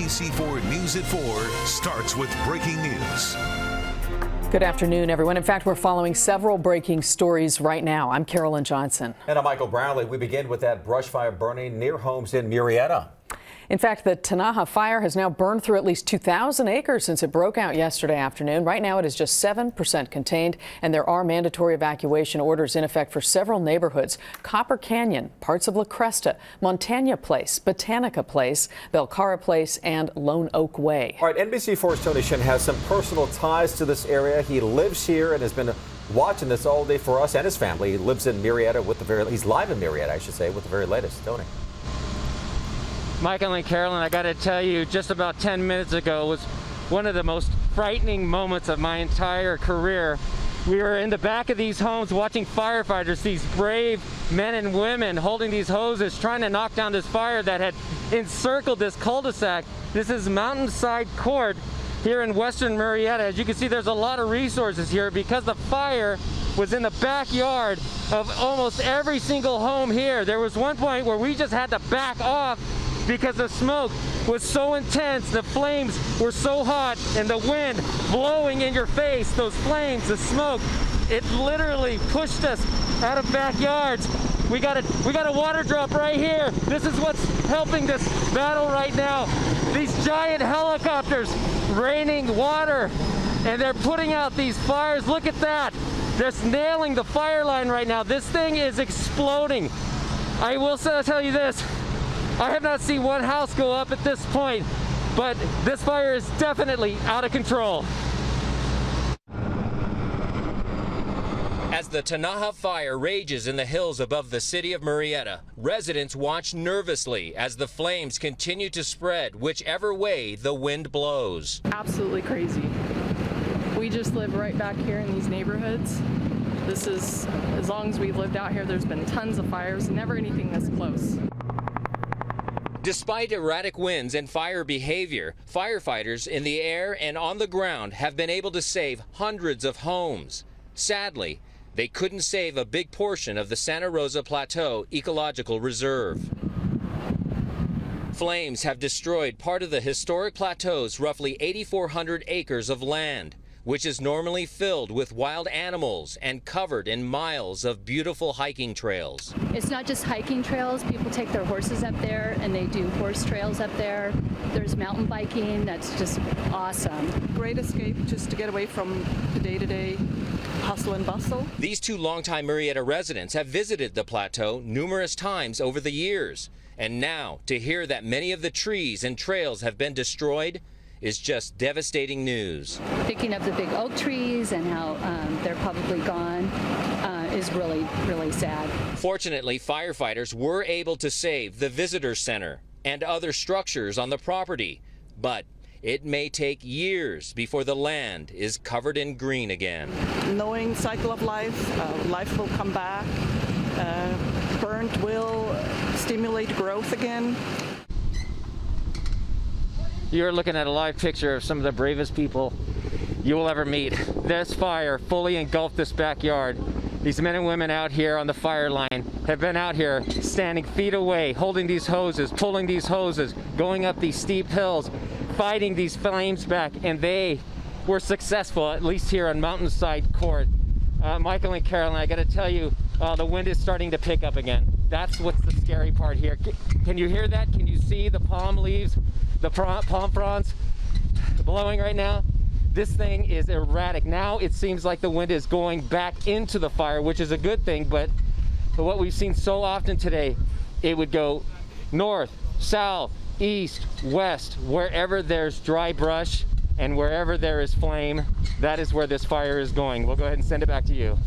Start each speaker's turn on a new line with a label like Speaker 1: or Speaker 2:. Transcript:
Speaker 1: NBC4 News at 4 starts with breaking news.
Speaker 2: Good afternoon, everyone. In fact, we're following several breaking stories right now. I'm Carolyn Johnson.
Speaker 3: And I'm Michael Brownlee. We begin with that brush fire burning near homes in Murrieta.
Speaker 2: In fact, the Tenaja Fire has now burned through at least 2,000 acres since it broke out yesterday afternoon. Right now, it is just 7% contained, and there are mandatory evacuation orders in effect for several neighborhoods: Copper Canyon, parts of La Cresta, Montana Place, Botanica Place, Belcara Place, and Lone Oak Way.
Speaker 3: All right, NBC4's Tony Shin has some personal ties to this area. He lives here and has been watching this all day for us and his family. He lives in Murrieta he's live in Murrieta, I should say, with the very latest. Tony.
Speaker 4: Michael and Carolyn, I got to tell you, just about 10 minutes ago was one of the most frightening moments of my entire career. We were in the back of these homes watching firefighters, these brave men and women holding these hoses, trying to knock down this fire that had encircled this cul-de-sac. This is Mountainside Court here in western Murrieta. As you can see, there's a lot of resources here because the fire was in the backyard of almost every single home here. There was one point where we just had to back off because the smoke was so intense, the flames were so hot, and the wind blowing in your face, those flames, the smoke, it literally pushed us out of backyards. We got a water drop right here. This is what's helping this battle right now. These giant helicopters raining water, and they're putting out these fires. Look at that. They're nailing the fire line right now. This thing is exploding. I will tell you this. I have not seen one house go up at this point, but this fire is definitely out of control.
Speaker 5: As the Tenaja Fire rages in the hills above the city of Murrieta, residents watch nervously as the flames continue to spread whichever way the wind blows.
Speaker 6: Absolutely crazy. We just live right back here in these neighborhoods. This is, as long as we've lived out here, there's been tons of fires, never anything this close.
Speaker 5: Despite erratic winds and fire behavior, firefighters in the air and on the ground have been able to save hundreds of homes. Sadly, they couldn't save a big portion of the Santa Rosa Plateau Ecological Reserve. Flames have destroyed part of the historic plateau's roughly 8,400 acres of land, which is normally filled with wild animals and covered in miles of beautiful hiking trails.
Speaker 7: It's not just hiking trails. People take their horses up there and they do horse trails up there. There's mountain biking. That's just awesome.
Speaker 6: Great escape just to get away from the day-to-day hustle and bustle.
Speaker 5: These two longtime Murrieta residents have visited the plateau numerous times over the years. And now, to hear that many of the trees and trails have been destroyed is just devastating news.
Speaker 7: Picking up the big oak trees and how they're probably gone is really, really sad.
Speaker 5: Fortunately, firefighters were able to save the visitor center and other structures on the property, but it may take years before the land is covered in green again.
Speaker 6: Knowing cycle of life, life will come back, burnt will stimulate growth again.
Speaker 4: You're looking at a live picture of some of the bravest people you will ever meet. This fire fully engulfed this backyard. These men and women out here on the fire line have been out here standing feet away, holding these hoses, pulling these hoses, going up these steep hills, fighting these flames back, and they were successful, at least here on Mountainside Court. Michael and Carolyn, I gotta tell you, the wind is starting to pick up again. That's what's the scary part here. Can you hear that? Can you see the palm leaves, the palm fronds blowing right now? This thing is erratic. Now it seems like the wind is going back into the fire, which is a good thing, but what we've seen so often today, it would go north, south, east, west, wherever there's dry brush and wherever there is flame, that is where this fire is going. We'll go ahead and send it back to you.